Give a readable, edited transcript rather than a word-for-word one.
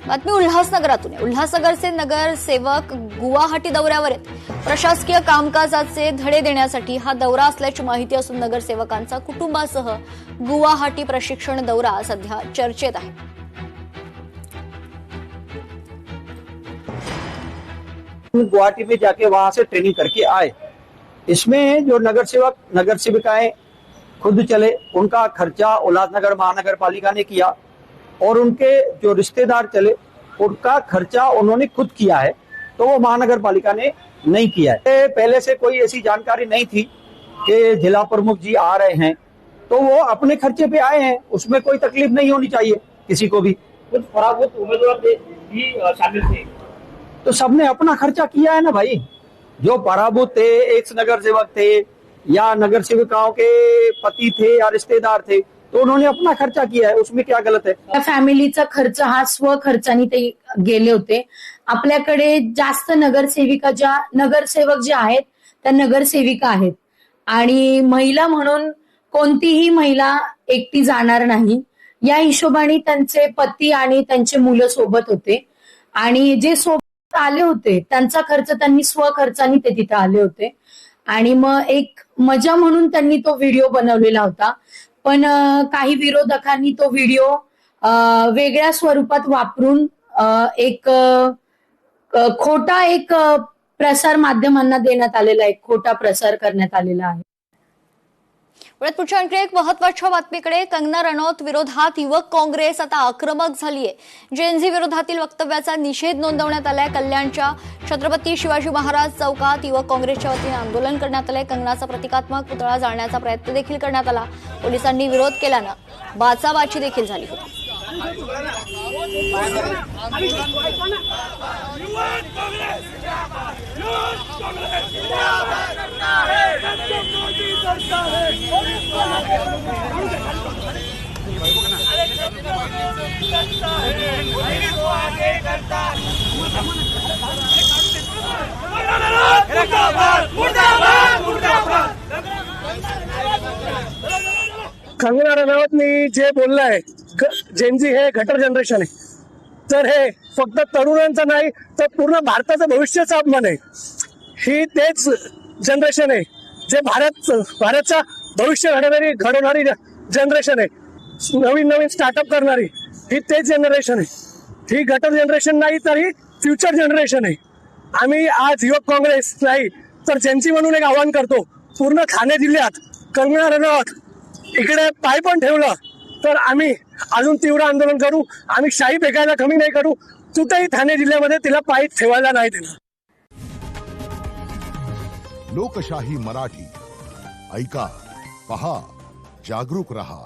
बातमी उल्हासनगरातून आहे। उल्हासनगरचे नगरसेवक गुवाहाटी दौऱ्यावर आहेत। प्रशासकीय कामकाजाचे धडे देण्यासाठी हा दौरा असल्याची माहिती असून नगरसेवकांचा कुटुंबासह गुवाहाटी प्रशिक्षण दौरा सध्या चर्चेत आहे। गुवाहाटी में जाके वहां से ट्रेनिंग करके आए। इसमें जो नगर सेविकाएं खुद चले, उनका खर्चा उल्हासनगर महानगर पालिका ने किया और उनके जो रिश्तेदार चले उनका खर्चा उन्होंने खुद किया है, तो वो महानगर पालिका ने नहीं किया है। पहले से कोई ऐसी जानकारी नहीं थी कि जिला प्रमुख जी आ रहे हैं, तो वो अपने खर्चे पे आए हैं, उसमें कोई तकलीफ नहीं होनी चाहिए किसी को भी। कुछ पराभूत उम्मीदवार भी शामिल थे, तो सबने अपना खर्चा किया है ना भाई। जो पराभूत थे, एक्स नगर सेवक थे या नगर सेविकाओं के पति थे या रिश्तेदार थे, तो उन्होंने अपना खर्चा किया है, उसमें क्या गलत है। त्या फॅमिलीचा खर्च हा स्वखर्चाने ते गेले होते। आपल्याकडे जास्त नगरसेवक जे आहेत त्या नगरसेविका आहेत आणि महिला म्हणून कोणतीही महिला एकटी जाणार नाही, या हिशोबाने त्यांचे पती आणि त्यांचे मुलं सोबत होते आणि जे सोबत आले होते त्यांचा खर्च त्यांनी स्वखर्चाने ते तिथे आले होते आणि मग एक मजा म्हणून त्यांनी तो व्हिडिओ बनवलेला होता। पण काही विरोधकांनी तो व्हिडिओ वेगळ्या स्वरूपात वापरून एक खोटा प्रसार माध्यमांना देण्यात आलेला एक खोटा प्रसार करण्यात आलेला आहे। पुढच्या आणखी एक महत्त्वाच्या बातमीकडे। कंगना रनौत विरोधात युवक काँग्रेस आता आक्रमक झाली आहे। जेएनझी विरोधातील वक्तव्याचा निषेध नोंदवण्यात आलाय। कल्याणच्या छत्रपती शिवाजी महाराज चौकात युवक काँग्रेसच्या वतीने आंदोलन करण्यात आलंय। कंगनाचा प्रतिकात्मक पुतळा जाळण्याचा प्रयत्न देखील करण्यात आला। पोलिसांनी विरोध केल्यानं बाचाबाची देखील झाली होती। कंगना रनौतनी जे बोललंय, जेनजी हे गटर जनरेशन आहे, तर हे फक्त तरुणांचं नाही तर पूर्ण भारताचं भविष्याचा अपमान आहे। ही तेच जनरेशन आहे जे भारतचा भविष्य घडवणारी जनरेशन आहे, नवीन स्टार्टअप करणारी ही तेच जनरेशन आहे। ही गटर जनरेशन नाही तर ही फ्युचर जनरेशन आहे। आम्ही आज युवक काँग्रेस नाही तर जेनजी म्हणून एक आवाहन करतो, पूर्ण ठाणे जिल्ह्यात कंगना रनौत इकडे पाय पण ठेवलं तर आम्ही अजून तीव्र आंदोलन करू। आम्ही शाही फेकायला कमी नाही करू, कुठेही ठाणे जिल्ह्यामध्ये तिला पाय ठेवायला नाही देणार। लोकशाही मराठी ऐका, पहा, जागरूक रहा।